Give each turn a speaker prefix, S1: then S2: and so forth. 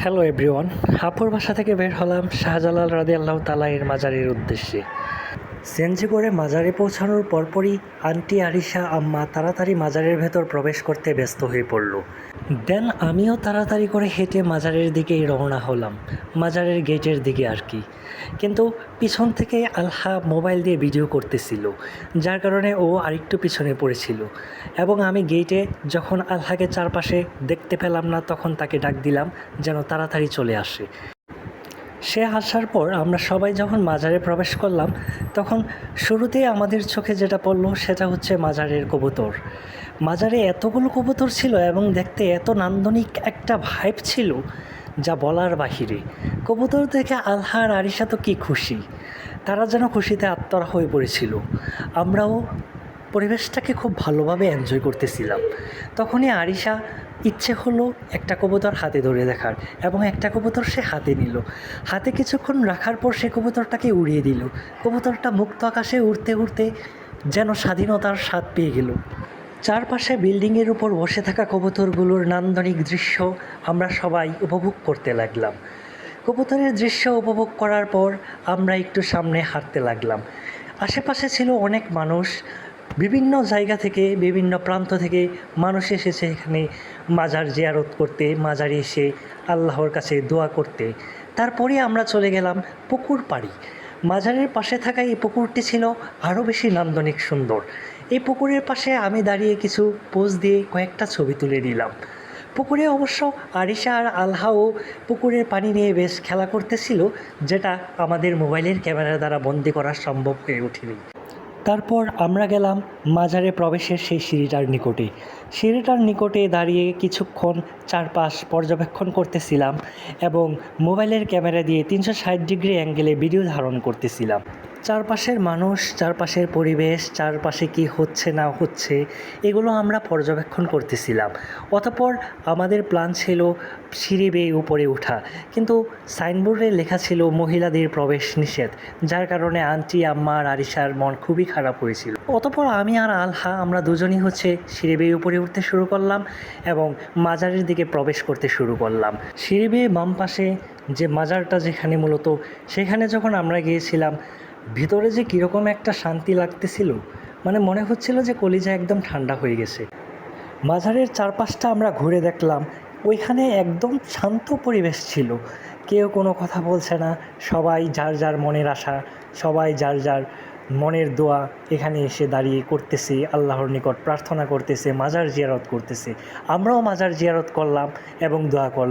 S1: Hello everyone. Hapur বাসা থেকে বের হলাম শাহজালাল রাদিয়াল্লাহু তাআলা এর মাজারের উদ্দেশ্যে। সিএনজি করে মাজারে পৌঁছানোর পরপরই আন্টি আরিশা আম্মা তাড়াতাড়ি মাজারের ভেতর প্রবেশ করতে ব্যস্ত হয়ে পড়ল। দেন আমিও তাড়াতাড়ি করে হেঁটে মাজারের দিকেই রওনা হলাম, মাজারের গেটের দিকে আর কি। কিন্তু পিছন থেকে আলহা মোবাইল দিয়ে ভিডিও করতেছিল, যার কারণে ও আরেকটু পিছনে পড়েছিল। এবং আমি গেটে যখন আলহাকে চারপাশে দেখতে পেলাম না, তখন তাকে ডাক দিলাম যেন তাড়াতাড়ি চলে আসে। সে আসার পর আমরা সবাই যখন মাজারে প্রবেশ করলাম, তখন শুরুতেই আমাদের চোখে যেটা পড়লো সেটা হচ্ছে মাজারের কবুতর। মাজারে এতগুলো কবুতর ছিল এবং দেখতে এত নান্দনিক একটা ভাইব ছিল যা বলার বাহিরে। কবুতর দেখে আলহা আর আরিশা তো কী খুশি, তারা যেন খুশিতে আত্মরা হয়ে পড়েছিল। আমরাও পরিবেশটাকে খুব ভালোভাবে এনজয় করতেছিলাম। তখনই আরিশা ইচ্ছে হলো একটা কবুতর হাতে ধরে দেখার, এবং একটা কবুতর সে হাতে নিল। হাতে কিছুক্ষণ রাখার পর সে কবুতরটাকে উড়িয়ে দিল। কবুতরটা মুক্ত আকাশে উড়তে উড়তে যেন স্বাধীনতার স্বাদ পেয়ে গেল। চারপাশে বিল্ডিংয়ের উপর বসে থাকা কবুতরগুলোর নান্দনিক দৃশ্য আমরা সবাই উপভোগ করতে লাগলাম। কবুতরের দৃশ্য উপভোগ করার পর আমরা একটু সামনে হাঁটতে লাগলাম। আশেপাশে ছিল অনেক মানুষ, বিভিন্ন জায়গা থেকে, বিভিন্ন প্রান্ত থেকে মানুষ এসেছে এখানে মাজার জিয়ারত করতে, মাজারে এসে আল্লাহর কাছে দোয়া করতে। তারপরে আমরা চলে গেলাম পুকুর পাড়ি। মাজারের পাশে থাকা এই পুকুরটি ছিল আরও বেশি নান্দনিক সুন্দর। এই পুকুরের পাশে আমি দাঁড়িয়ে কিছু পোজ দিয়ে কয়েকটা ছবি তুলে নিলাম। পুকুরে অবশ্য আরিশা আর আলহাও পুকুরের পানি নিয়ে বেশ খেলা করতেছিল, যেটা আমাদের মোবাইলের ক্যামেরা দ্বারা বন্দি করা সম্ভব হয়ে ওঠেনি। তারপর আমরা গেলাম মাজারে প্রবেশের সেই সিঁড়িটার নিকটে। সিঁড়িটার নিকটে দাঁড়িয়ে কিছুক্ষণ চারপাশ পর্যবেক্ষণ করতেছিলাম এবং মোবাইলের ক্যামেরা দিয়ে 360 ডিগ্রি অ্যাঙ্গেলে ভিডিও ধারণ করতেছিলাম। চারপাশের মানুষ, চারপাশের পরিবেশ, চারপাশে কি হচ্ছে না হচ্ছে, এগুলো আমরা পর্যবেক্ষণ করতেছিলাম। অতঃপর আমাদের প্ল্যান ছিল সিঁড়ি বেয়ে উপরে ওঠা, কিন্তু সাইনবোর্ডে লেখা ছিল মহিলাদের প্রবেশ নিষেধ, যার কারণে আন্টি আম্মা আর আরিশার মন খুবই খারাপ হয়েছিল। অতঃপর আমি আর আলহা আমরা দুজনই সিঁড়ি বেয়ে উপরে উঠতে শুরু করলাম এবং মাজারের দিকে প্রবেশ করতে শুরু করলাম। সিঁড়ি বেয়ে বাম পাশে যে মাজারটা যেখানে মূলত, সেখানে যখন আমরা গিয়েছিলাম, ভিতরে যে কীরকম একটা শান্তি লাগতেছিল, মানে মনে হচ্ছিল যে কলিজা একদম ঠান্ডা হয়ে গেছে। মাজারের চারপাশটা আমরা ঘুরে দেখলাম, ওইখানে একদম শান্ত পরিবেশ ছিল। কেউ কোনো কথা বলছে না, সবাই যার যার মনের আশা, সবাই যার যার মনের দোয়া এখানে এসে দাঁড়িয়ে করতেছে, আল্লাহর নিকট প্রার্থনা করতেছে, মাজার জিয়ারত করতেছে। আমরাও মাজার জিয়ারত করলাম এবং দোয়া করলাম।